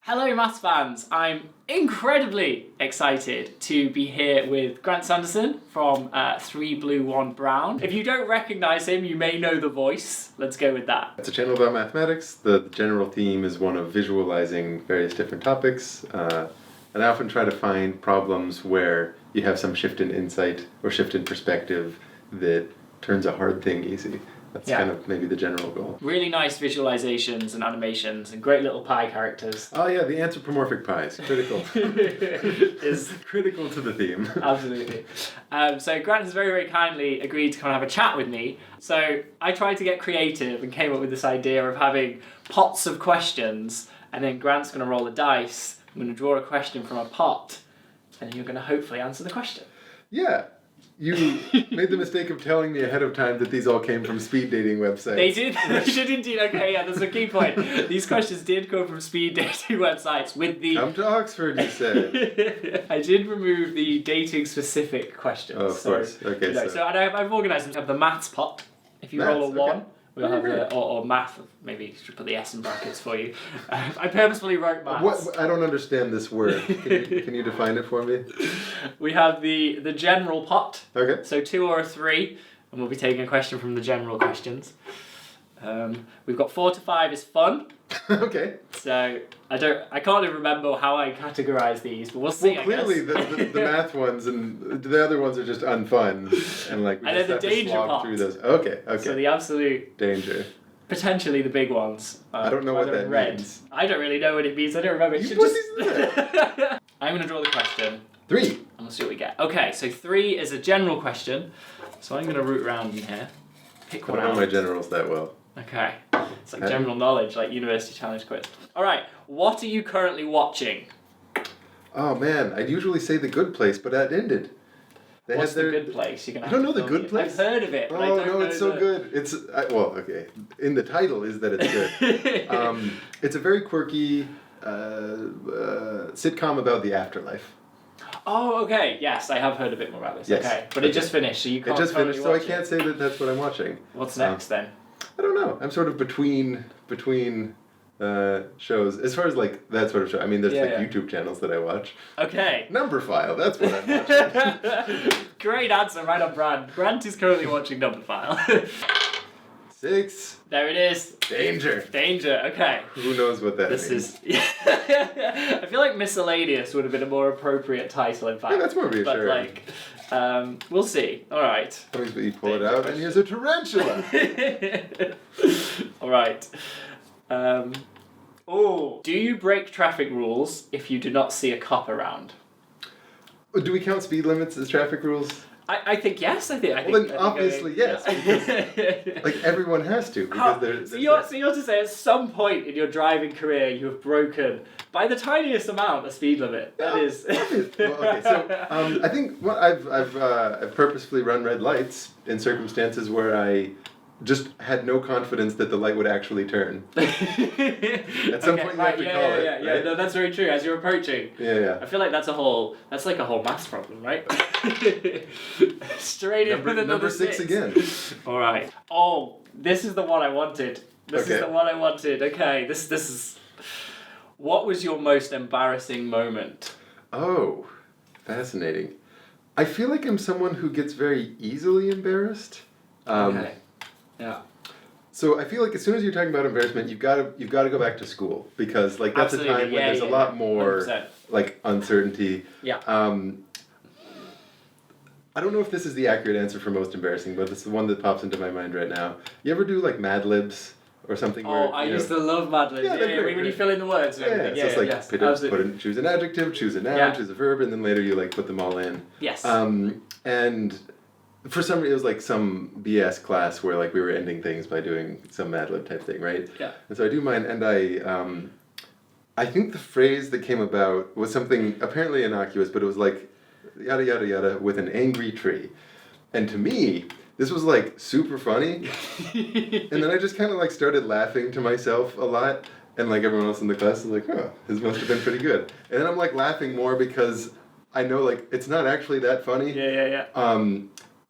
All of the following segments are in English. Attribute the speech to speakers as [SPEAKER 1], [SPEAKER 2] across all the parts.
[SPEAKER 1] Hello maths fans, I'm incredibly excited to be here with Grant Sanderson from 3 Blue 1 Brown. If you don't recognise him, you may know the voice. Let's go with that.
[SPEAKER 2] It's a channel about mathematics. The general theme is one of visualizing various different topics. And I often try to find problems where you have some shift in insight or shift in perspective that turns a hard thing easy. That's kind of maybe the general goal.
[SPEAKER 1] Really nice visualizations and animations and great little pie characters.
[SPEAKER 2] Oh yeah, the anthropomorphic pies. Critical. Is critical to the theme.
[SPEAKER 1] Absolutely. So Grant has very, very kindly agreed to come and have a chat with me. So I tried to get creative and came up with this idea of having pots of questions, and then Grant's going to roll a dice. I'm going to draw a question from a pot, and you're going to hopefully answer the question.
[SPEAKER 2] Yeah. You made the mistake of telling me ahead of time that these all came from speed dating websites.
[SPEAKER 1] They did. They should indeed. Okay, yeah, that's a key point. These questions did come from speed dating websites with the...
[SPEAKER 2] Come to Oxford, you said.
[SPEAKER 1] I did remove the dating-specific questions.
[SPEAKER 2] Oh, of course. Okay,
[SPEAKER 1] so I've organised them to have the maths pot. If you roll a 1... Okay. We'll have or math, maybe you should put the S in brackets for you. I purposefully wrote maths.
[SPEAKER 2] What? I don't understand this word. Can you define it for me?
[SPEAKER 1] We have the general pot.
[SPEAKER 2] Okay.
[SPEAKER 1] So 2 or 3, and we'll be taking a question from the general questions. We've got 4 to 5 is fun.
[SPEAKER 2] Okay.
[SPEAKER 1] So I can't even remember how I categorise these, but we'll see.
[SPEAKER 2] Well, clearly the math ones and the other ones are just unfun, and like we just have to slog through those. Okay.
[SPEAKER 1] So the absolute
[SPEAKER 2] danger.
[SPEAKER 1] Potentially the big ones.
[SPEAKER 2] I don't know what that means.
[SPEAKER 1] I don't really know what it means. I don't remember.
[SPEAKER 2] You put these in there.
[SPEAKER 1] I'm going to draw the question.
[SPEAKER 2] 3.
[SPEAKER 1] And we'll see what we get. Okay, so 3 is a general question. So I'm going to root around in here. Pick one out.
[SPEAKER 2] I don't know my generals that well.
[SPEAKER 1] Okay. It's like general knowledge, like University Challenge quiz. Alright, what are you currently watching?
[SPEAKER 2] Oh man, I'd usually say The Good Place, but that ended.
[SPEAKER 1] What's The Good Place? You're gonna
[SPEAKER 2] don't know The Good Place?
[SPEAKER 1] I've heard of it, but
[SPEAKER 2] I don't know it's so good. It's, okay. In the title is that it's good. It's a very quirky sitcom about the afterlife.
[SPEAKER 1] Oh, okay. Yes, I have heard a bit more about this.
[SPEAKER 2] Yes.
[SPEAKER 1] Okay, but it just finished, so you can't.
[SPEAKER 2] It just finished, so I can't
[SPEAKER 1] it.
[SPEAKER 2] say that that's what I'm watching.
[SPEAKER 1] What's next then?
[SPEAKER 2] I don't know. I'm sort of between shows. As far as like that sort of show, I mean, there's YouTube channels that I watch.
[SPEAKER 1] Okay.
[SPEAKER 2] Numberphile, that's what I'm watching.
[SPEAKER 1] Great answer, right on brand. Grant is currently watching Numberphile.
[SPEAKER 2] 6.
[SPEAKER 1] There it is.
[SPEAKER 2] Danger.
[SPEAKER 1] Danger. Okay.
[SPEAKER 2] Who knows what that means?
[SPEAKER 1] This is. I feel like miscellaneous would have been a more appropriate title, in fact.
[SPEAKER 2] Yeah, that's more reassuring.
[SPEAKER 1] But we'll see. All right.
[SPEAKER 2] That means you pull it out, and here's a tarantula.
[SPEAKER 1] All right. Do you break traffic rules if you do not see a cop around?
[SPEAKER 2] Do we count speed limits as traffic rules?
[SPEAKER 1] I think yes. I think.
[SPEAKER 2] Well, then obviously yes. Because, like everyone has to. Because
[SPEAKER 1] so you're to say at some point in your driving career you have broken by the tiniest amount a speed limit. That is.
[SPEAKER 2] Well, okay, so I think I've purposefully run red lights in circumstances where I just had no confidence that the light would actually turn. At some point you have to call it.
[SPEAKER 1] Yeah, right? No, that's very true. As you're approaching.
[SPEAKER 2] Yeah.
[SPEAKER 1] I feel like that's like a whole maths problem, right? Straight in with another
[SPEAKER 2] 6 again.
[SPEAKER 1] All right. Oh, this is the one I wanted. This is the one I wanted. Okay, this is. What was your most embarrassing moment?
[SPEAKER 2] Oh, fascinating. I feel like I'm someone who gets very easily embarrassed.
[SPEAKER 1] Okay. Yeah.
[SPEAKER 2] So I feel like as soon as you're talking about embarrassment, you've got to go back to school, because like that's a time when there's a lot more
[SPEAKER 1] 100%.
[SPEAKER 2] like uncertainty.
[SPEAKER 1] Yeah.
[SPEAKER 2] I don't know if this is the accurate answer for most embarrassing, but it's the one that pops into my mind right now. You ever do like Mad Libs or something?
[SPEAKER 1] Oh, I used to love Mad Libs. Yeah, when you fill in the words.
[SPEAKER 2] So it's like choose an adjective, choose a noun, choose a verb, and then later you like put them all in.
[SPEAKER 1] Yes.
[SPEAKER 2] And for some reason, it was like some BS class where like we were ending things by doing some Mad Lib type thing, right?
[SPEAKER 1] Yeah.
[SPEAKER 2] And so I do mine, and I think the phrase that came about was something apparently innocuous, but it was like yada yada yada with an angry tree, and to me this was like super funny, and then I just kind of like started laughing to myself a lot, and like everyone else in the class was like, oh, this must have been pretty good, and then I'm like laughing more because I know like it's not actually that funny.
[SPEAKER 1] Yeah.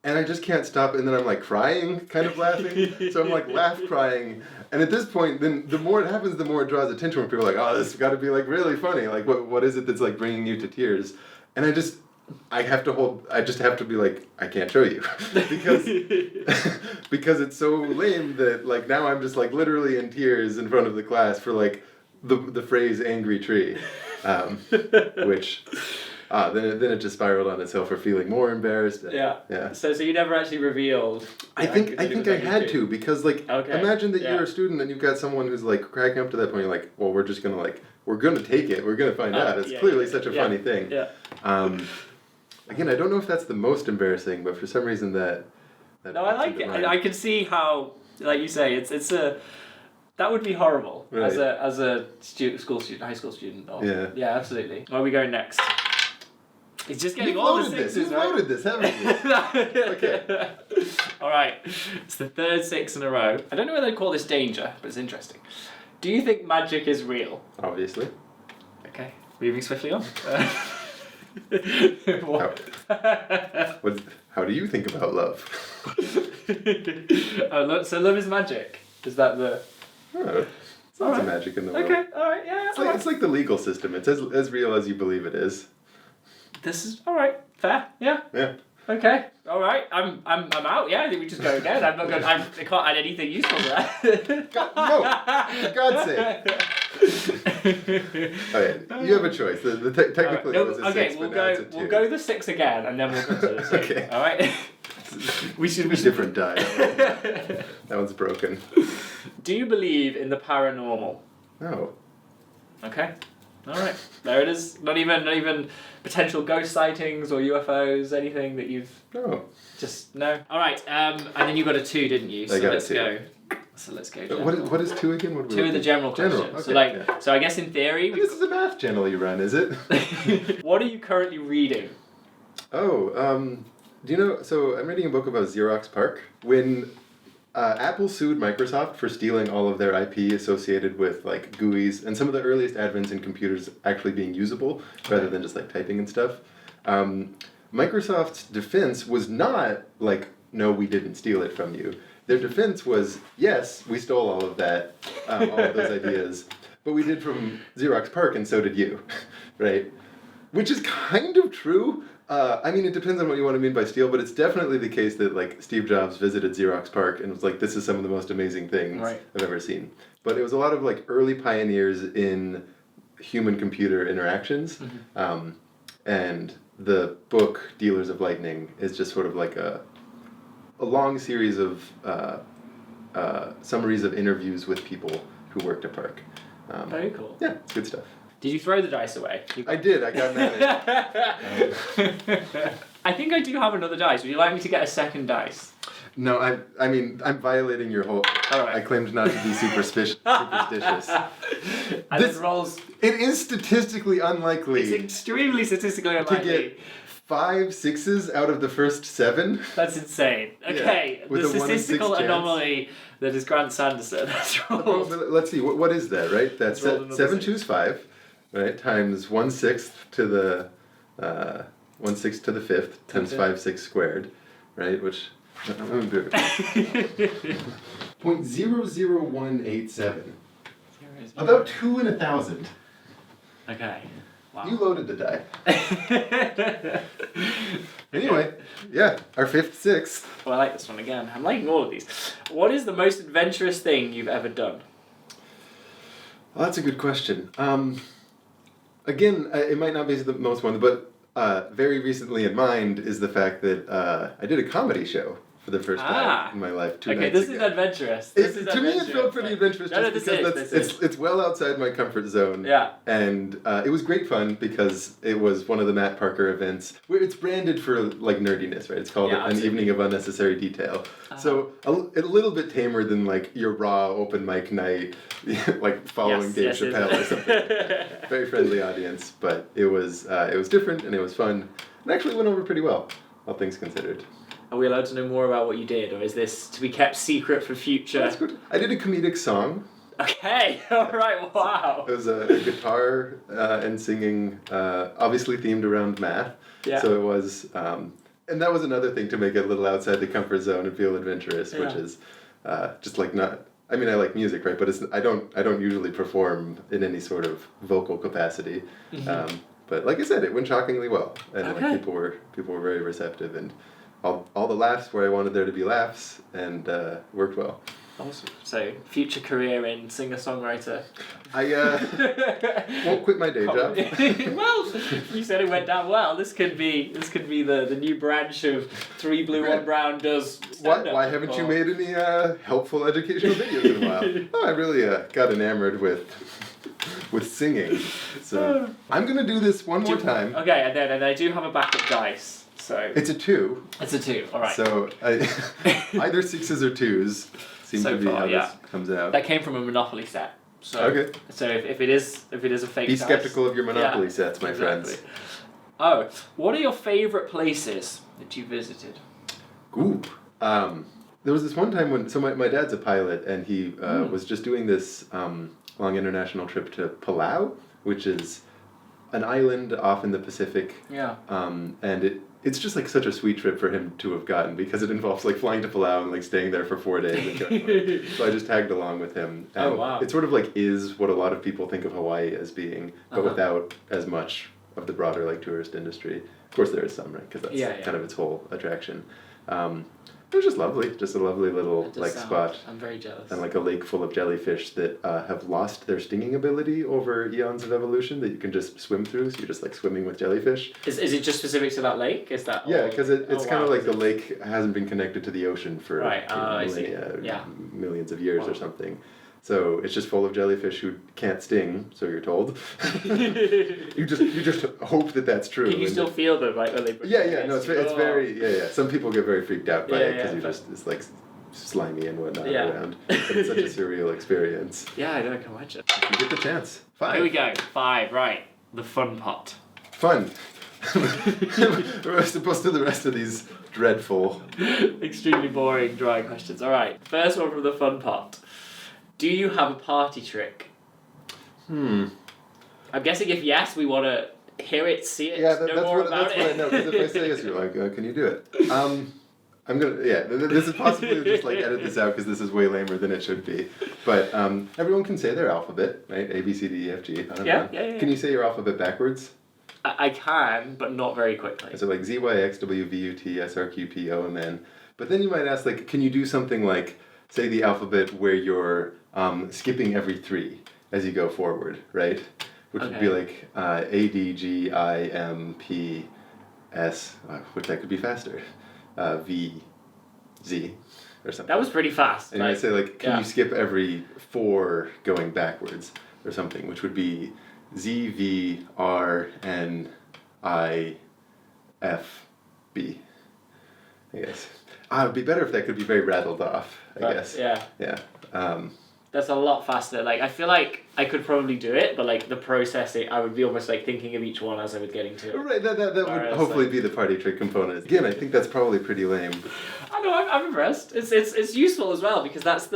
[SPEAKER 2] And I just can't stop, and then I'm like crying, kind of laughing. So I'm like laugh crying, And at this point, then the more it happens, the more it draws attention when people are like, oh, this has got to be like really funny. Like, what is it that's like bringing you to tears? And I just have to be like, I can't show you. because it's so lame that like now I'm just like literally in tears in front of the class for like the phrase angry tree. Which then it just spiraled on itself for feeling more embarrassed.
[SPEAKER 1] Yeah. So you never actually revealed.
[SPEAKER 2] I think I had to, because like imagine that you're a student and you've got someone who's like cracking up to that point. You're like, well, we're gonna take it. We're gonna find out. It's clearly such a funny thing.
[SPEAKER 1] Yeah.
[SPEAKER 2] Again, I don't know if that's the most embarrassing, but for some reason that
[SPEAKER 1] no, I like it. I can see how, like you say, it's a. That would be horrible as a school student, high school student. Yeah, absolutely. Where are we going next? It's just getting all the sixes, right?
[SPEAKER 2] You've loaded this, haven't you? Okay.
[SPEAKER 1] All right. It's the third 6 in a row. I don't know whether to call this danger, but it's interesting. Do you think magic is real?
[SPEAKER 2] Obviously.
[SPEAKER 1] Okay. Moving swiftly on.
[SPEAKER 2] How do you think about love?
[SPEAKER 1] So love is magic. Is that the...
[SPEAKER 2] Oh, it's lots of magic in the world.
[SPEAKER 1] Okay, alright, yeah.
[SPEAKER 2] It's like the legal system. It's as real as you believe it is.
[SPEAKER 1] This is alright, fair, yeah.
[SPEAKER 2] Yeah.
[SPEAKER 1] Okay, alright. I'm out, yeah, I think we just go again. I can't add anything useful to that.
[SPEAKER 2] No, for God's sake. Okay, you have a choice. Technically it was a 6, but now it's a 2.
[SPEAKER 1] We'll go the 6 again and then we'll go to the 6.
[SPEAKER 2] Okay.
[SPEAKER 1] Alright? we should
[SPEAKER 2] different die. That one's broken.
[SPEAKER 1] Do you believe in the paranormal?
[SPEAKER 2] No.
[SPEAKER 1] Okay. All right. There it is. Not even potential ghost sightings or UFOs, anything that you've...
[SPEAKER 2] No.
[SPEAKER 1] Just no. All right. And then you got a 2, didn't you?
[SPEAKER 2] I got a 2.
[SPEAKER 1] Go. So let's go.
[SPEAKER 2] What is 2 again? 2
[SPEAKER 1] is the general question.
[SPEAKER 2] Okay,
[SPEAKER 1] so I guess in theory...
[SPEAKER 2] This is a math channel you run, is it?
[SPEAKER 1] What are you currently reading?
[SPEAKER 2] Oh, do you know... So I'm reading a book about Xerox PARC. When... Apple sued Microsoft for stealing all of their IP associated with like GUIs and some of the earliest advents in computers actually being usable rather than just like typing and stuff. Microsoft's defense was not like, no, we didn't steal it from you. Their defense was, yes, we stole all of that, all of those ideas, but we did from Xerox PARC and so did you, right? Which is kind of true. I mean, it depends on what you want to mean by steal, but it's definitely the case that like Steve Jobs visited Xerox PARC and was like, "This is some of the most amazing things I've ever seen." But it was a lot of like early pioneers in human-computer interactions, and the book Dealers of Lightning is just sort of like a long series of summaries of interviews with people who worked at PARC.
[SPEAKER 1] Very cool.
[SPEAKER 2] Yeah, it's good stuff.
[SPEAKER 1] Did you throw the dice away?
[SPEAKER 2] I did. I got mad.
[SPEAKER 1] I think I do have another dice. Would you like me to get a second dice?
[SPEAKER 2] No, I mean, I'm violating your whole...
[SPEAKER 1] All right.
[SPEAKER 2] I claimed not to be superstitious.
[SPEAKER 1] And it rolls...
[SPEAKER 2] It is statistically unlikely...
[SPEAKER 1] It's extremely statistically unlikely.
[SPEAKER 2] ...to get 5 6s out of the first 7.
[SPEAKER 1] That's insane. Okay,
[SPEAKER 2] yeah,
[SPEAKER 1] the statistical anomaly that is Grant Sanderson has rolled.
[SPEAKER 2] Well, let's see, what is that, right? That's 7 choose 5, right? Times 1/6 to the 1/6 to the 5th times 5 6 squared, right? Which 0.00187. About 2 in 1,000.
[SPEAKER 1] Okay. Wow.
[SPEAKER 2] You loaded the die. Anyway, yeah, our 5th, 6th.
[SPEAKER 1] Well, I like this one again. I'm liking all of these. What is the most adventurous thing you've ever done?
[SPEAKER 2] Well, that's a good question. Again, it might not be the most one, but very recently in mind is the fact that I did a comedy show for the first time in my life 2 nights ago.
[SPEAKER 1] Okay, this is adventurous.
[SPEAKER 2] To me, it felt pretty adventurous it's well outside my comfort zone.
[SPEAKER 1] Yeah.
[SPEAKER 2] And it was great fun because it was one of the Matt Parker events where it's branded for like nerdiness, right? It's called An Evening of Unnecessary Detail. So a little bit tamer than like your raw open mic night, like following Dave Chappelle or something. Very friendly audience, but it was different and it was fun and actually went over pretty well, all things considered.
[SPEAKER 1] Are we allowed to know more about what you did, or is this to be kept secret for future?
[SPEAKER 2] That's good. I did a comedic song.
[SPEAKER 1] Okay, alright, wow.
[SPEAKER 2] It was a guitar and singing, obviously themed around math.
[SPEAKER 1] Yeah.
[SPEAKER 2] So it was, and that was another thing to make it a little outside the comfort zone and feel adventurous, which is just like not I mean, I like music, right? But I don't usually perform in any sort of vocal capacity. But like I said, it went shockingly well, and
[SPEAKER 1] Okay.
[SPEAKER 2] like people were very receptive, and all the laughs where I wanted there to be laughs, and worked well.
[SPEAKER 1] Awesome. So, future career in singer-songwriter.
[SPEAKER 2] I won't quit my day job.
[SPEAKER 1] Well, you said it went down well. This could be the new branch of Three Blue One Brown does stand-up.
[SPEAKER 2] Why haven't you made any helpful educational videos in a while? Oh, I really got enamored with singing. So I'm gonna do this one more time.
[SPEAKER 1] Okay, and then I do have a backup dice. So
[SPEAKER 2] It's a 2.
[SPEAKER 1] it's a 2. All right.
[SPEAKER 2] So either 6s or 2s seem
[SPEAKER 1] So
[SPEAKER 2] to be
[SPEAKER 1] far,
[SPEAKER 2] how
[SPEAKER 1] yeah.
[SPEAKER 2] this comes out.
[SPEAKER 1] That came from a Monopoly set. So,
[SPEAKER 2] Okay.
[SPEAKER 1] So if it is a fake
[SPEAKER 2] Be
[SPEAKER 1] dice,
[SPEAKER 2] skeptical of your Monopoly
[SPEAKER 1] yeah,
[SPEAKER 2] sets, my
[SPEAKER 1] exactly.
[SPEAKER 2] friends.
[SPEAKER 1] Oh, what are your favourite places that you visited?
[SPEAKER 2] Ooh. There was this one time when my dad's a pilot, and he was just doing this long international trip to Palau, which is an island off in the Pacific.
[SPEAKER 1] Yeah.
[SPEAKER 2] And it's just like such a sweet trip for him to have gotten, because it involves like flying to Palau and like staying there for 4 days. And going, so I just tagged along with him. And
[SPEAKER 1] Oh, wow.
[SPEAKER 2] It sort of like is what a lot of people think of Hawaii as being, but without as much of the broader like tourist industry. Of course there is some, right? Because that's kind of its whole attraction. It was just lovely, just a lovely little like spot.
[SPEAKER 1] I'm very jealous.
[SPEAKER 2] And like a lake full of jellyfish that have lost their stinging ability over eons of evolution, that you can just swim through. So you're just like swimming with jellyfish.
[SPEAKER 1] Is it just specific to that lake? Is that?
[SPEAKER 2] Yeah, because it's kind of like the
[SPEAKER 1] Is it-
[SPEAKER 2] lake hasn't been connected to the ocean for
[SPEAKER 1] I see.
[SPEAKER 2] millennia,
[SPEAKER 1] Yeah.
[SPEAKER 2] millions of years
[SPEAKER 1] Wow.
[SPEAKER 2] or something. So it's just full of jellyfish who can't sting, so you're told. you just hope that that's true.
[SPEAKER 1] Can you
[SPEAKER 2] and
[SPEAKER 1] still feel them like when they?
[SPEAKER 2] no, it's very Some people get very freaked out by it because
[SPEAKER 1] but-
[SPEAKER 2] it's like slimy and whatnot
[SPEAKER 1] Yeah.
[SPEAKER 2] around. But it's such a surreal experience.
[SPEAKER 1] Yeah, I don't can imagine.
[SPEAKER 2] You get the chance. 5.
[SPEAKER 1] Here we go. 5. Right. The fun pot.
[SPEAKER 2] Fun. As opposed to the rest of these dreadful.
[SPEAKER 1] Extremely boring, dry questions. All right. First one from the fun pot. Do you have a party trick? I'm guessing if yes, we want to hear it, see it,
[SPEAKER 2] Yeah,
[SPEAKER 1] know
[SPEAKER 2] that's
[SPEAKER 1] more
[SPEAKER 2] what
[SPEAKER 1] about
[SPEAKER 2] I
[SPEAKER 1] it.
[SPEAKER 2] know. Because if I say yes, you're like, can you do it? I'm gonna. Yeah, this is possibly just like edit this out because this is way lamer than it should be. But everyone can say their alphabet, right? A B C D E F G. I don't know.
[SPEAKER 1] Yeah.
[SPEAKER 2] Can you say your alphabet backwards?
[SPEAKER 1] I can, but not very quickly.
[SPEAKER 2] So like Z Y X W V U T S R Q P O M N. But then you might ask, like, can you do something like say the alphabet where you're skipping every 3 as you go forward, right? Which would be like A D G I M P S, which that could be faster. V Z or something.
[SPEAKER 1] That was pretty fast.
[SPEAKER 2] And you might say like, can you skip every 4 going backwards or something, which would be Z V R N I F B. I guess. It would be better if that could be very rattled off, I guess.
[SPEAKER 1] Yeah.
[SPEAKER 2] Yeah.
[SPEAKER 1] That's a lot faster. Like, I feel like I could probably do it, but like the processing, I would be almost like thinking of each one as I was getting to it.
[SPEAKER 2] Right, that would hopefully be the party trick component. Again, I think that's probably pretty lame.
[SPEAKER 1] I know, I'm impressed. It's useful as well because that's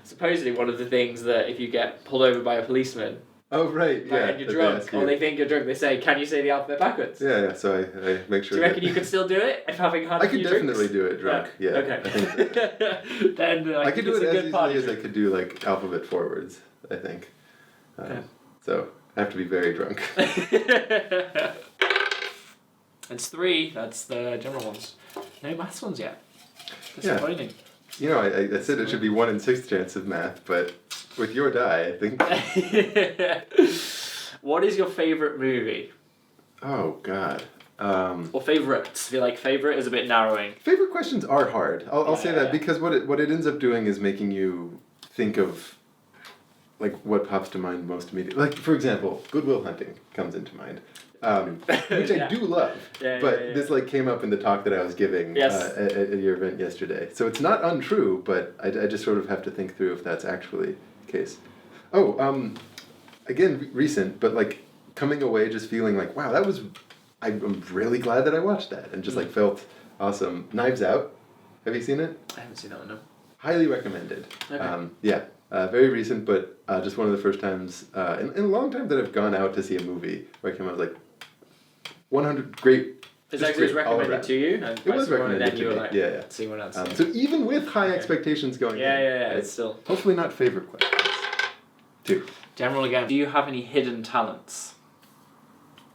[SPEAKER 1] supposedly one of the things that if you get pulled over by a policeman,
[SPEAKER 2] Oh, right, yeah.
[SPEAKER 1] and you're drunk, or they think you're drunk, they say, can you say the alphabet backwards?
[SPEAKER 2] Yeah, so I make sure.
[SPEAKER 1] Do you reckon you could still do it if having had
[SPEAKER 2] I
[SPEAKER 1] a few
[SPEAKER 2] could definitely
[SPEAKER 1] drinks?
[SPEAKER 2] do it drunk, yeah.
[SPEAKER 1] Okay.
[SPEAKER 2] I think
[SPEAKER 1] Then
[SPEAKER 2] I could do
[SPEAKER 1] it's
[SPEAKER 2] it
[SPEAKER 1] a
[SPEAKER 2] as
[SPEAKER 1] good party
[SPEAKER 2] easily as I
[SPEAKER 1] trick.
[SPEAKER 2] could do like alphabet forwards, I think. So I have to be very drunk.
[SPEAKER 1] It's 3, that's the general ones. No maths ones yet.
[SPEAKER 2] Yeah.
[SPEAKER 1] Disappointing.
[SPEAKER 2] You know, I said it should be 1 in 6 chance of math, but with your die, I think.
[SPEAKER 1] What is your favourite movie?
[SPEAKER 2] Oh, God.
[SPEAKER 1] Or favourites? I feel like favourite is a bit narrowing.
[SPEAKER 2] Favorite questions are hard. I'll say that
[SPEAKER 1] Yeah.
[SPEAKER 2] because what it ends up doing is making you think of like what pops to mind most immediately. Like for example, Good Will Hunting comes into mind, which I do love. But this like came up in the talk that I was giving at your event yesterday. So it's not untrue, but I just sort of have to think through if that's actually the case. Oh, again recent, but like coming away just feeling like wow, that was. I'm really glad that I watched that and just like felt awesome. Knives Out. Have you seen it?
[SPEAKER 1] I haven't seen that one, no.
[SPEAKER 2] Highly recommended.
[SPEAKER 1] Okay.
[SPEAKER 2] Very recent, but just one of the first times in a long time that I've gone out to see a movie where I came out like 100 great
[SPEAKER 1] Is that was recommended to you? And
[SPEAKER 2] It was recommended
[SPEAKER 1] then
[SPEAKER 2] to
[SPEAKER 1] you were
[SPEAKER 2] me.
[SPEAKER 1] like,
[SPEAKER 2] Yeah.
[SPEAKER 1] see what else.
[SPEAKER 2] So even with high expectations going in,
[SPEAKER 1] Yeah.
[SPEAKER 2] right?
[SPEAKER 1] It's still
[SPEAKER 2] Hopefully not favorite questions. 2.
[SPEAKER 1] general again. Do you have any hidden talents?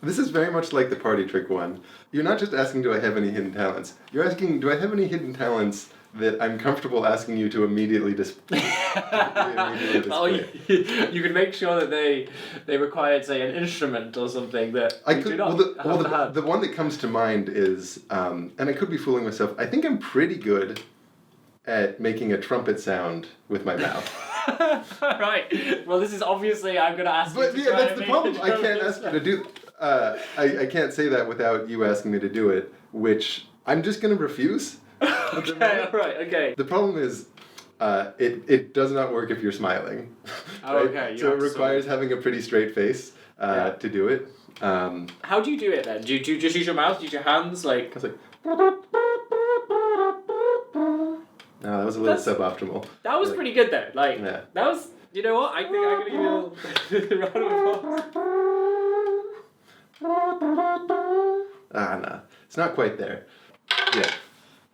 [SPEAKER 2] This is very much like the party trick one. You're not just asking, do I have any hidden talents? You're asking, do I have any hidden talents that I'm comfortable asking you to immediately display?
[SPEAKER 1] Oh, you can make sure that they required, say, an instrument or something that
[SPEAKER 2] I
[SPEAKER 1] you
[SPEAKER 2] could.
[SPEAKER 1] do not
[SPEAKER 2] The one that comes to mind is, and I could be fooling myself. I think I'm pretty good at making a trumpet sound with my mouth.
[SPEAKER 1] Right. Well, this is obviously I'm going to ask you
[SPEAKER 2] But
[SPEAKER 1] to
[SPEAKER 2] yeah,
[SPEAKER 1] try
[SPEAKER 2] that's
[SPEAKER 1] and
[SPEAKER 2] the
[SPEAKER 1] make
[SPEAKER 2] problem.
[SPEAKER 1] a
[SPEAKER 2] I can't
[SPEAKER 1] trumpet
[SPEAKER 2] ask you
[SPEAKER 1] sound.
[SPEAKER 2] to do. I can't say that without you asking me to do it, which I'm just going to refuse.
[SPEAKER 1] Okay, alright, okay.
[SPEAKER 2] The problem is, it does not work if you're smiling.
[SPEAKER 1] Oh,
[SPEAKER 2] right?
[SPEAKER 1] okay. You
[SPEAKER 2] So
[SPEAKER 1] have
[SPEAKER 2] it
[SPEAKER 1] to
[SPEAKER 2] requires having a pretty straight face to do it.
[SPEAKER 1] How do you do it then? Do you just use your mouth? Use your hands? Like.
[SPEAKER 2] I was like. No, that was a little suboptimal.
[SPEAKER 1] That was
[SPEAKER 2] Like,
[SPEAKER 1] pretty good though. Like.
[SPEAKER 2] Yeah.
[SPEAKER 1] That was. You know what? I think I'm gonna give you a round of applause.
[SPEAKER 2] No, it's not quite there. Yeah.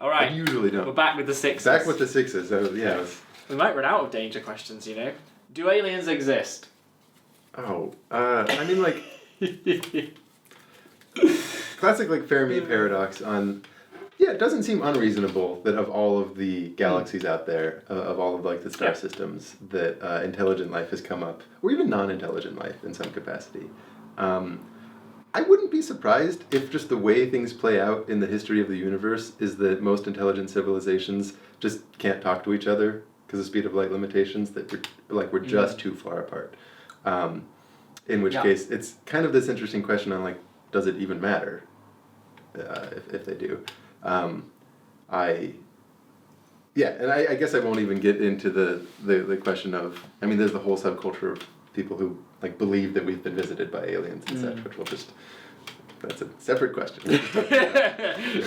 [SPEAKER 1] All
[SPEAKER 2] I
[SPEAKER 1] right.
[SPEAKER 2] usually
[SPEAKER 1] We're
[SPEAKER 2] don't.
[SPEAKER 1] back with the sixes.
[SPEAKER 2] Back with the 6s. Yeah. It was,
[SPEAKER 1] We might run out of danger questions. You know. Do aliens exist?
[SPEAKER 2] I mean, like, classic, like, Fermi paradox on, yeah, it doesn't seem unreasonable that of all of the galaxies out there, of all of, like, the star systems, that intelligent life has come up, or even non-intelligent life in some capacity. I wouldn't be surprised if just the way things play out in the history of the universe is that most intelligent civilizations just can't talk to each other because of speed of light limitations, that we're just too far apart. In which case, it's kind of this interesting question on, like, does it even matter if they do? And I guess I won't even get into the question of, I mean, there's the whole subculture of people who, like, believe that we've been visited by aliens and such, which that's a separate question.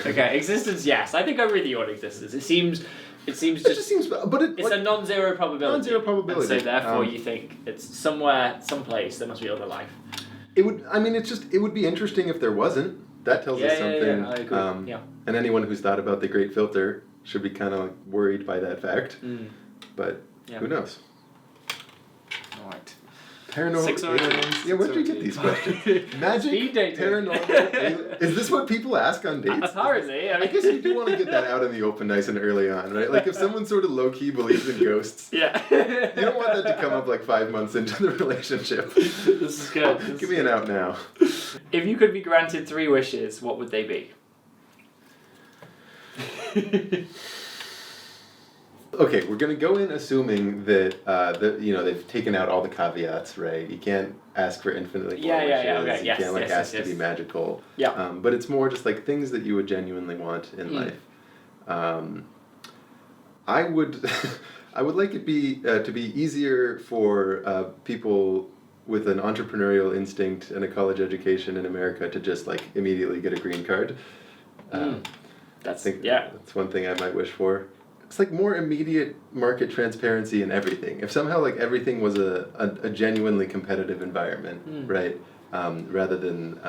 [SPEAKER 1] Okay, existence, yes. I think I'm with you on existence. It seems
[SPEAKER 2] It just seems, but
[SPEAKER 1] it's a non-zero probability.
[SPEAKER 2] Non-zero probability.
[SPEAKER 1] And so therefore you think it's somewhere, someplace, there must be other life.
[SPEAKER 2] It would be interesting if there wasn't. That tells us something.
[SPEAKER 1] Yeah, I agree.
[SPEAKER 2] And anyone who's thought about the Great Filter should be kind of, like, worried by that fact. But who knows?
[SPEAKER 1] All right.
[SPEAKER 2] Paranormal
[SPEAKER 1] 602.
[SPEAKER 2] aliens. Yeah, where did you get these questions? Magic,
[SPEAKER 1] Speed dating.
[SPEAKER 2] paranormal. Is this what people ask on dates?
[SPEAKER 1] Apparently,
[SPEAKER 2] I guess you do want to get that out in the open nice and early on, right? Like, if someone sort of low-key believes in ghosts,
[SPEAKER 1] yeah.
[SPEAKER 2] you don't want that to come up, like, 5 months into the relationship.
[SPEAKER 1] This is good.
[SPEAKER 2] Give me an out now.
[SPEAKER 1] If you could be granted 3 wishes, what would they be?
[SPEAKER 2] Okay, we're gonna go in assuming that they've taken out all the caveats, right? You can't ask for infinitely more wishes.
[SPEAKER 1] Okay.
[SPEAKER 2] You
[SPEAKER 1] Yes,
[SPEAKER 2] can't
[SPEAKER 1] yes,
[SPEAKER 2] ask
[SPEAKER 1] yes.
[SPEAKER 2] to be magical.
[SPEAKER 1] Yeah.
[SPEAKER 2] But it's more just like things that you would genuinely want in life. I would, I would like it to be easier for people with an entrepreneurial instinct and a college education in America to just, like, immediately get a green card.
[SPEAKER 1] That's
[SPEAKER 2] That's one thing I might wish for. It's like more immediate market transparency in everything. If somehow, like, everything was a genuinely competitive environment, right? Rather than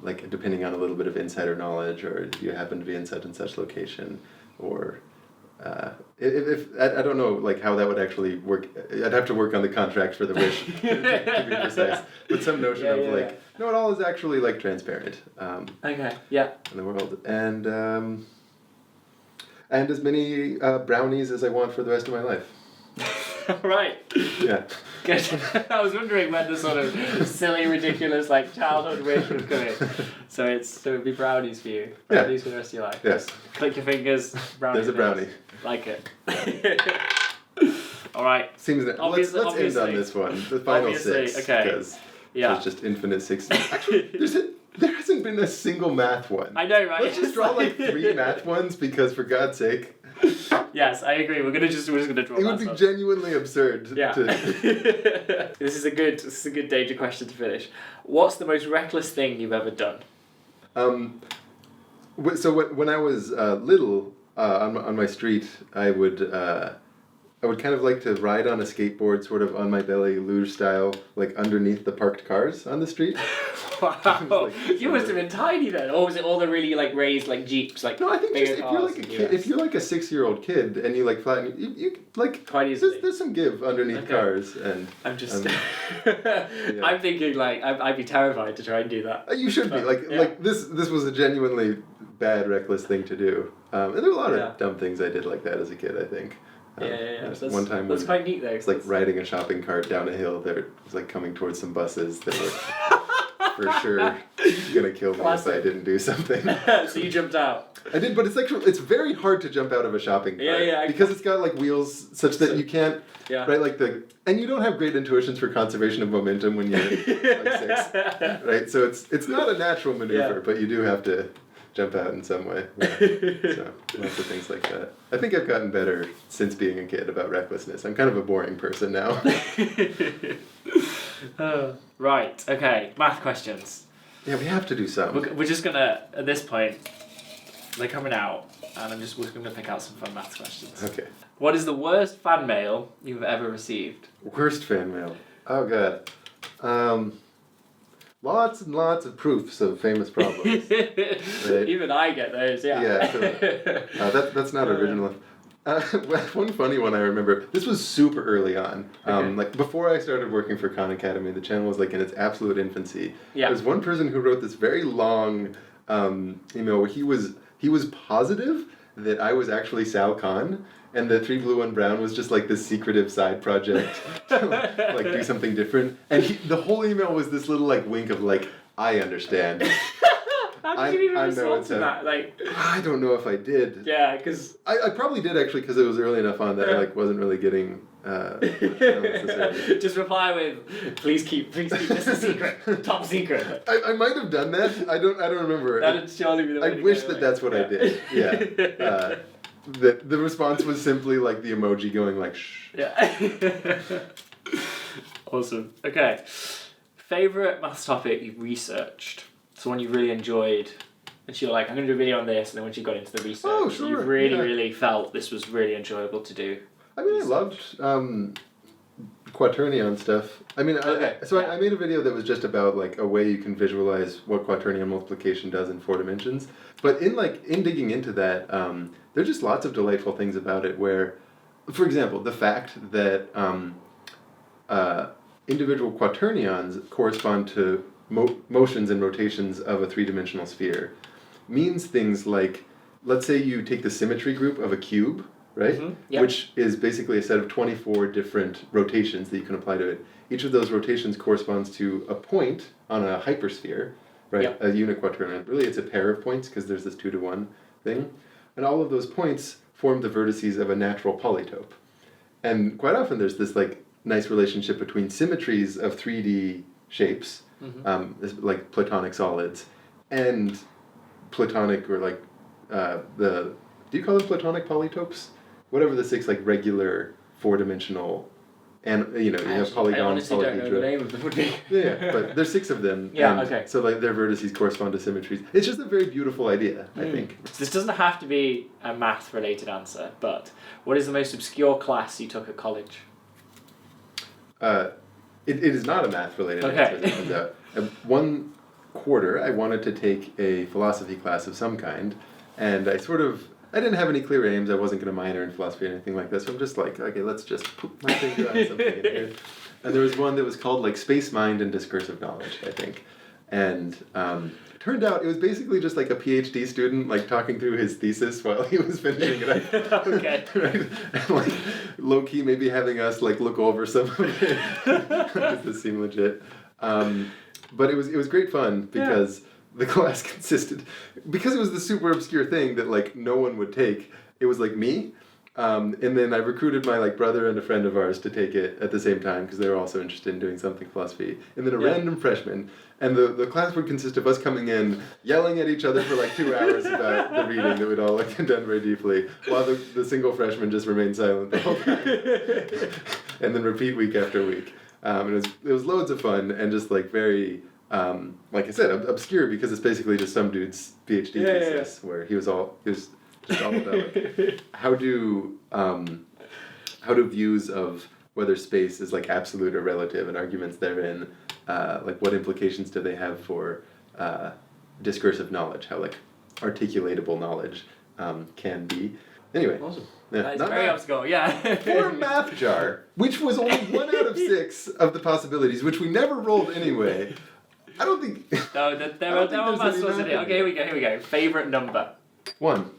[SPEAKER 2] like, depending on a little bit of insider knowledge, or if you happen to be in such and such location, or if I don't know, like, how that would actually work. I'd have to work on the contract for the wish to be precise. But some notion of like, no, it all is actually, like, transparent.
[SPEAKER 1] Okay. Yeah.
[SPEAKER 2] In the world, and as many brownies as I want for the rest of my life.
[SPEAKER 1] Right.
[SPEAKER 2] Yeah.
[SPEAKER 1] Good. I was wondering when the sort of silly, ridiculous, like, childhood wish would come in. So it would be brownies for you. Brownies for the rest of your life.
[SPEAKER 2] Yes.
[SPEAKER 1] Click your fingers. Brownies.
[SPEAKER 2] There's a brownie.
[SPEAKER 1] Like it. All right.
[SPEAKER 2] Seems that let's end on this one. The final 6.
[SPEAKER 1] Okay.
[SPEAKER 2] Because there's just infinite 6. Actually, there hasn't been a single math one.
[SPEAKER 1] I know, right?
[SPEAKER 2] Let's just draw, like, 3 math ones, because for God's sake.
[SPEAKER 1] Yes, I agree. We're just gonna draw.
[SPEAKER 2] It would be genuinely absurd.
[SPEAKER 1] Yeah. This is a good danger question to finish. What's the most reckless thing you've ever done?
[SPEAKER 2] So when I was little, on my street, I would I would kind of like to ride on a skateboard, sort of on my belly, luge style, like underneath the parked cars on the street.
[SPEAKER 1] Wow, you must have been tiny then. Or was it all the really like raised like jeeps, like
[SPEAKER 2] No, I think
[SPEAKER 1] bigger
[SPEAKER 2] just if you're
[SPEAKER 1] cars
[SPEAKER 2] like a
[SPEAKER 1] in the
[SPEAKER 2] kid,
[SPEAKER 1] US?
[SPEAKER 2] if you're like a 6-year-old kid and you like flatten, you like
[SPEAKER 1] Quite easily.
[SPEAKER 2] there's some give underneath
[SPEAKER 1] Okay.
[SPEAKER 2] cars and.
[SPEAKER 1] I'm just.
[SPEAKER 2] Yeah.
[SPEAKER 1] I'm thinking like I'd be terrified to try and do that.
[SPEAKER 2] You should be
[SPEAKER 1] Yeah.
[SPEAKER 2] like this. This was a genuinely bad, reckless thing to do, and there were a lot of dumb things I did like that as a kid. I think.
[SPEAKER 1] That's,
[SPEAKER 2] one time
[SPEAKER 1] that's
[SPEAKER 2] when
[SPEAKER 1] quite neat though.
[SPEAKER 2] it's like riding a shopping cart down a hill. There was like coming towards some buses that were for sure gonna kill me if I didn't do something.
[SPEAKER 1] So you jumped out.
[SPEAKER 2] I did, but it's very hard to jump out of a shopping cart because it's got like wheels such that you can't right like and you don't have great intuitions for conservation of momentum when you're like 6, right? So it's not a natural maneuver, but you do have to jump out in some way. Yeah. So lots of things like that. I think I've gotten better since being a kid about recklessness. I'm kind of a boring person now.
[SPEAKER 1] Right. Okay. Math questions.
[SPEAKER 2] Yeah, we have to do some.
[SPEAKER 1] We're just gonna at this point. They're coming out, and we're gonna pick out some fun math questions.
[SPEAKER 2] Okay.
[SPEAKER 1] What is the worst fan mail you've ever received?
[SPEAKER 2] Worst fan mail. Oh god. Lots and lots of proofs of famous problems. Right?
[SPEAKER 1] Even I get those. Yeah.
[SPEAKER 2] Yeah. So, that's not original. One funny one I remember. This was super early on. Like before I started working for Khan Academy, the channel was like in its absolute infancy.
[SPEAKER 1] Yeah.
[SPEAKER 2] There's one person who wrote this very long email where he was positive that I was actually Sal Khan, and the 3 Blue 1 Brown was just like this secretive side project to like do something different. And the whole email was this little like wink of like, I understand.
[SPEAKER 1] How did you even
[SPEAKER 2] I know
[SPEAKER 1] respond
[SPEAKER 2] it's
[SPEAKER 1] to that? Like,
[SPEAKER 2] I don't know if I did.
[SPEAKER 1] yeah, because
[SPEAKER 2] I probably did actually because it was early enough on that I like wasn't really getting necessarily.
[SPEAKER 1] just reply with, please keep this a secret, top secret.
[SPEAKER 2] I might have done that. I don't remember.
[SPEAKER 1] That'd surely be the way
[SPEAKER 2] I
[SPEAKER 1] to
[SPEAKER 2] wish
[SPEAKER 1] go,
[SPEAKER 2] that
[SPEAKER 1] like,
[SPEAKER 2] that's what I did. Yeah. The response was simply like the emoji going like shh.
[SPEAKER 1] Yeah. Awesome. Okay. Favorite maths topic you've researched? So one you really enjoyed, and you're like, I'm going to do a video on this, and then once you got into the research, you really felt this was really enjoyable to do.
[SPEAKER 2] I mean, I loved quaternion stuff. I mean, I made a video that was just about like a way you can visualize what quaternion multiplication does in 4 dimensions. But in digging into that, there's just lots of delightful things about it where, for example, the fact that individual quaternions correspond to motions and rotations of a 3-dimensional sphere means things like, let's say you take the symmetry group of a cube, right?
[SPEAKER 1] Mm-hmm. Yep.
[SPEAKER 2] Which is basically a set of 24 different rotations that you can apply to it. Each of those rotations corresponds to a point on a hypersphere, right?
[SPEAKER 1] Yep.
[SPEAKER 2] A unit quaternion. Really, it's a pair of points because there's this 2-to-1 thing. And all of those points form the vertices of a natural polytope. And quite often there's this like nice relationship between symmetries of 3D shapes, like platonic solids, and platonic or like do you call them platonic polytopes? Whatever the 6 like regular 4-dimensional, and you have polygons.
[SPEAKER 1] I honestly don't know the name of them. Would be.
[SPEAKER 2] Yeah, but there's 6 of them.
[SPEAKER 1] Yeah.
[SPEAKER 2] And
[SPEAKER 1] Okay.
[SPEAKER 2] so like their vertices correspond to symmetries. It's just a very beautiful idea, I think.
[SPEAKER 1] This doesn't have to be a math-related answer, but what is the most obscure class you took at college?
[SPEAKER 2] It is not a math-related
[SPEAKER 1] Okay.
[SPEAKER 2] answer, as it turns out. One quarter, I wanted to take a philosophy class of some kind, and I didn't have any clear aims. I wasn't going to minor in philosophy or anything like that, so I'm just like, okay, let's just put my finger on something in here. And there was one that was called like Space, Mind, and Discursive Knowledge, I think. And it turned out it was basically just like a PhD student like talking through his thesis while he was finishing it up.
[SPEAKER 1] Okay.
[SPEAKER 2] Right? And like low-key maybe having us like look over some of it. Does this seem legit? But it was great fun because the class consisted, because it was the super obscure thing that like no one would take. It was like me, and then I recruited my like brother and a friend of ours to take it at the same time because they were also interested in doing something philosophy, and then a random freshman. And the class would consist of us coming in, yelling at each other for like 2 hours about the reading that we'd all like done very deeply, while the single freshman just remained silent the whole time, and then repeat week after week. And it was loads of fun and just like very, like I said, obscure because it's basically just some dude's PhD thesis where he was just all about like, how do how do views of whether space is like absolute or relative and arguments therein, like what implications do they have for discursive knowledge, how like articulatable knowledge can be. Anyway.
[SPEAKER 1] Awesome.
[SPEAKER 2] Yeah,
[SPEAKER 1] That is
[SPEAKER 2] not
[SPEAKER 1] very
[SPEAKER 2] bad.
[SPEAKER 1] obscure, yeah.
[SPEAKER 2] For a math jar, which was only 1 out of 6 of the possibilities, which we never rolled anyway. I don't think.
[SPEAKER 1] No, there
[SPEAKER 2] I don't
[SPEAKER 1] are
[SPEAKER 2] think
[SPEAKER 1] maths
[SPEAKER 2] there's any
[SPEAKER 1] ones in it.
[SPEAKER 2] math
[SPEAKER 1] Okay,
[SPEAKER 2] in
[SPEAKER 1] here we go. Favourite number.
[SPEAKER 2] 1.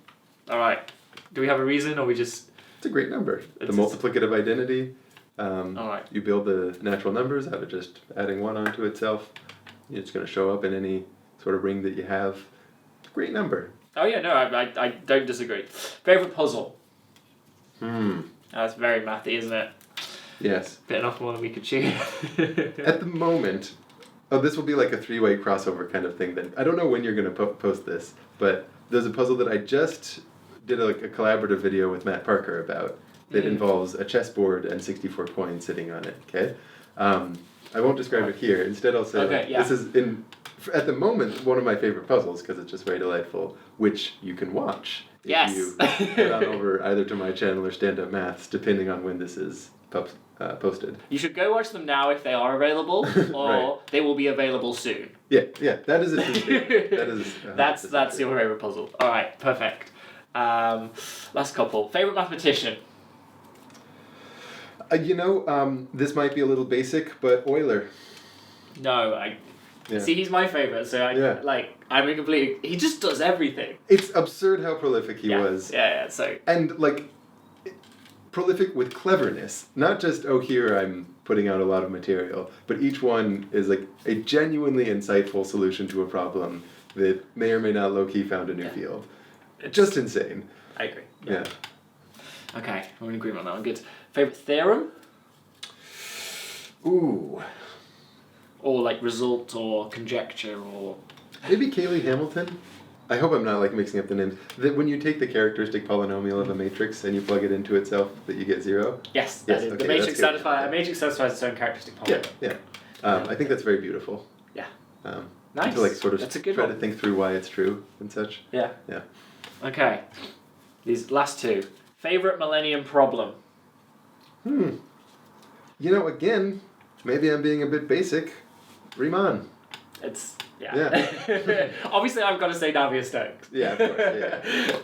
[SPEAKER 1] Alright. Do we have a reason or we just...
[SPEAKER 2] It's a great number. The
[SPEAKER 1] It's-
[SPEAKER 2] multiplicative identity.
[SPEAKER 1] Alright.
[SPEAKER 2] You build the natural numbers out of just adding 1 onto itself. It's going to show up in any sort of ring that you have. Great number.
[SPEAKER 1] Oh yeah, no, I don't disagree. Favourite puzzle. That's very mathy, isn't it?
[SPEAKER 2] Yes.
[SPEAKER 1] Bitten off more than we could chew.
[SPEAKER 2] At the moment, this will be like a 3-way crossover kind of thing then. I don't know when you're going to post this, but there's a puzzle that I just did a collaborative video with Matt Parker about that involves a chessboard and 64 coins sitting on it, okay? I won't describe it here. Instead, I'll say this is, at the moment, one of my favorite puzzles because it's just very delightful, which you can watch if you head on over either to my channel or Stand Up Maths, depending on when this is posted.
[SPEAKER 1] You should go watch them now if they are available, or
[SPEAKER 2] Right.
[SPEAKER 1] they will be available soon.
[SPEAKER 2] Yeah, that is it. That is.
[SPEAKER 1] That's your favourite puzzle. Alright, perfect. Last couple. Favourite mathematician?
[SPEAKER 2] This might be a little basic, but Euler.
[SPEAKER 1] No, see, he's my favourite, so I'm a completely... He just does everything.
[SPEAKER 2] It's absurd how prolific he was.
[SPEAKER 1] Yeah, so...
[SPEAKER 2] And, prolific with cleverness. Not just, here I'm putting out a lot of material, but each one is, a genuinely insightful solution to a problem that may or may not low-key found a new field. Just insane.
[SPEAKER 1] I agree.
[SPEAKER 2] Yeah.
[SPEAKER 1] Okay, I'm in agreement on that one. Good. Favourite theorem?
[SPEAKER 2] Ooh.
[SPEAKER 1] Or, result or conjecture or...
[SPEAKER 2] Maybe Cayley Hamilton? I hope I'm not, mixing up the names. That when you take the characteristic polynomial of a matrix and you plug it into itself, that you get 0?
[SPEAKER 1] Yes,
[SPEAKER 2] Yes,
[SPEAKER 1] the
[SPEAKER 2] okay,
[SPEAKER 1] matrix
[SPEAKER 2] that's good.
[SPEAKER 1] a matrix satisfies its own characteristic polynomial.
[SPEAKER 2] Yeah. I think that's very beautiful.
[SPEAKER 1] Yeah.
[SPEAKER 2] Nice. To sort of
[SPEAKER 1] That's a good
[SPEAKER 2] try
[SPEAKER 1] one.
[SPEAKER 2] to think through why it's true and such.
[SPEAKER 1] Yeah.
[SPEAKER 2] Yeah.
[SPEAKER 1] Okay. These last two. Favourite Millennium problem?
[SPEAKER 2] Again, maybe I'm being a bit basic. Riemann.
[SPEAKER 1] It's...
[SPEAKER 2] Yeah.
[SPEAKER 1] Obviously, I've got to say Navier-Stokes.
[SPEAKER 2] Yeah, of course,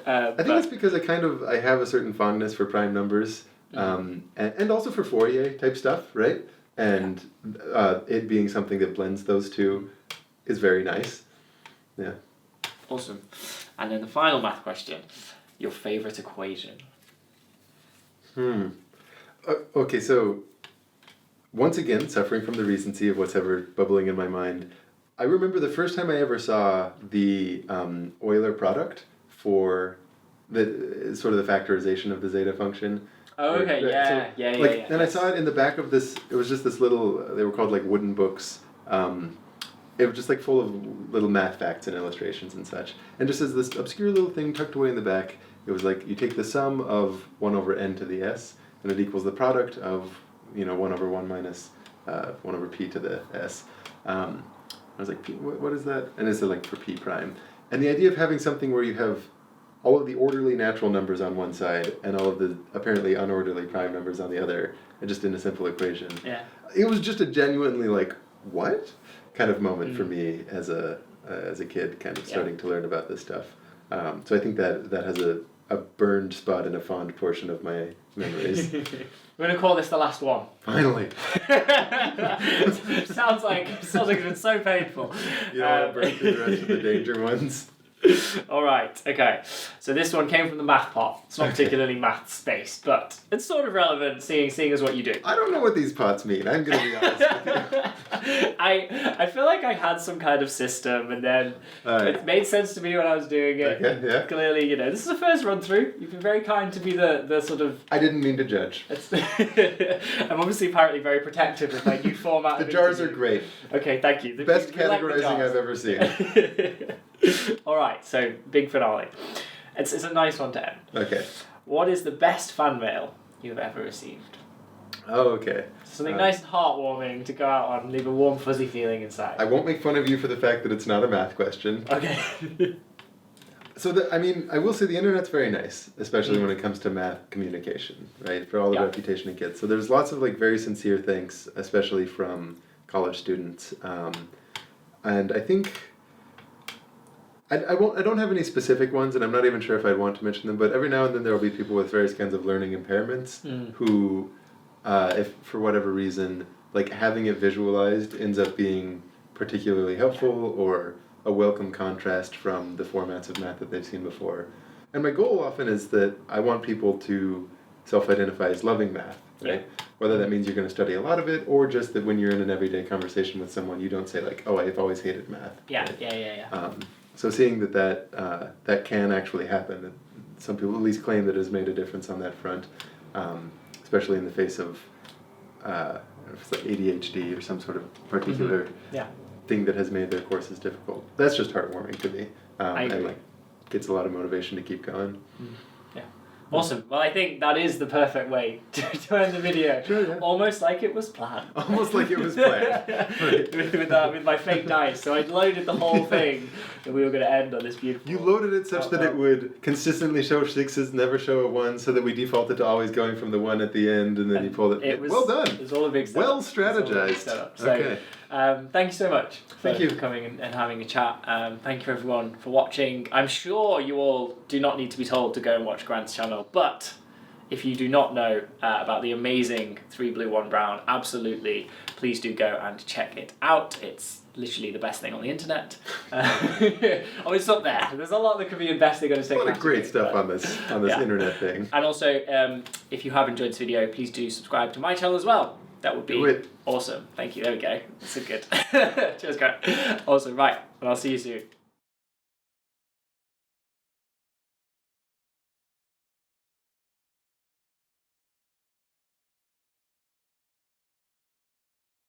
[SPEAKER 2] yeah. I think it's because I have a certain fondness for prime numbers, and also for Fourier type stuff, right? And it being something that blends those two is very nice. Yeah.
[SPEAKER 1] Awesome. And then the final math question. Your favourite equation?
[SPEAKER 2] Okay, so once again, suffering from the recency of what's ever bubbling in my mind, I remember the first time I ever saw the Euler product for the sort of the factorization of the zeta function.
[SPEAKER 1] Oh, okay, yeah.
[SPEAKER 2] And I saw it in the back of this, it was just this little, they were called wooden books. It was just full of little math facts and illustrations and such. And just as this obscure little thing tucked away in the back, it was you take the sum of 1 over n to the s, and it equals the product of, 1 over 1 minus 1 over p to the s. I was like, P, what is that? And it's for p prime. And the idea of having something where you have all of the orderly natural numbers on one side and all of the apparently unorderly prime numbers on the other, and just in a simple equation. Yeah. It was just a genuinely what? Kind of moment for me as a kid, kind of starting to learn about this stuff. So I think that has a burned spot in a fond portion of my memories.
[SPEAKER 1] We're going to call this the last one.
[SPEAKER 2] Finally.
[SPEAKER 1] sounds like it's been so painful.
[SPEAKER 2] You don't want to burn through the rest of the danger ones.
[SPEAKER 1] Alright, okay. So this one came from the math pot. It's not particularly maths based, but it's sort of relevant seeing as what you do.
[SPEAKER 2] I don't know what these pots mean, I'm going to be honest with you.
[SPEAKER 1] I feel like I had some kind of system and then it made sense to me when I was doing it.
[SPEAKER 2] Okay, yeah.
[SPEAKER 1] Clearly, this is the first run through. You've been very kind to be the sort of...
[SPEAKER 2] I didn't mean to judge.
[SPEAKER 1] I'm obviously apparently very protective of my new format.
[SPEAKER 2] The jars are great.
[SPEAKER 1] Okay, thank you.
[SPEAKER 2] Best categorizing I've ever seen.
[SPEAKER 1] Alright, so big finale. It's a nice one to end.
[SPEAKER 2] Okay.
[SPEAKER 1] What is the best fan mail you've ever received?
[SPEAKER 2] Oh, okay.
[SPEAKER 1] Something nice and heartwarming to go out on and leave a warm, fuzzy feeling inside.
[SPEAKER 2] I won't make fun of you for the fact that it's not a math question.
[SPEAKER 1] Okay.
[SPEAKER 2] I mean, I will say the internet's very nice, especially when it comes to math communication, right? For all the reputation it gets. So there's lots of like very sincere thanks, especially from college students. And I think I don't have any specific ones, and I'm not even sure if I'd want to mention them. But every now and then there will be people with various kinds of learning impairments who, if for whatever reason, like having it visualized ends up being particularly helpful or a welcome contrast from the formats of math that they've seen before. And my goal often is that I want people to self-identify as loving math, right? Whether that means you're going to study a lot of it, or just that when you're in an everyday conversation with someone, you don't say like, "Oh, I've always hated math."
[SPEAKER 1] Yeah.
[SPEAKER 2] So seeing that can actually happen, that some people at least claim that it has made a difference on that front, especially in the face of if it's like ADHD or some sort of particular thing that has made their courses difficult. That's just heartwarming to me.
[SPEAKER 1] I agree.
[SPEAKER 2] And like gets a lot of motivation to keep going.
[SPEAKER 1] Yeah. Awesome. Well, I think that is the perfect way to end the video.
[SPEAKER 2] Sure, yeah.
[SPEAKER 1] Almost like it was planned.
[SPEAKER 2] Almost like it was planned. Right.
[SPEAKER 1] with my fake dice. So I loaded the whole thing and we were going to end on this beautiful...
[SPEAKER 2] You loaded it such that it would consistently show 6s, never show a 1, so that we defaulted to always going from the 1 at the end, and then you pulled it. Well done.
[SPEAKER 1] It was all a big setup.
[SPEAKER 2] Well strategized.
[SPEAKER 1] So,
[SPEAKER 2] okay.
[SPEAKER 1] Thank you so much for
[SPEAKER 2] you.
[SPEAKER 1] coming and having a chat. Thank you everyone for watching. I'm sure you all do not need to be told to go and watch Grant's channel, but if you do not know about the amazing 3 Blue 1 Brown, absolutely, please do go and check it out. It's literally the best thing on the internet. Oh, it's up there. There's a lot that could be invested on a
[SPEAKER 2] A lot of great stuff on this internet thing.
[SPEAKER 1] And also, if you have enjoyed this video, please do subscribe to my channel as well. That would be awesome. Thank you. There we go. That's a good. Cheers, Grant. Awesome. Right. And I'll see you soon.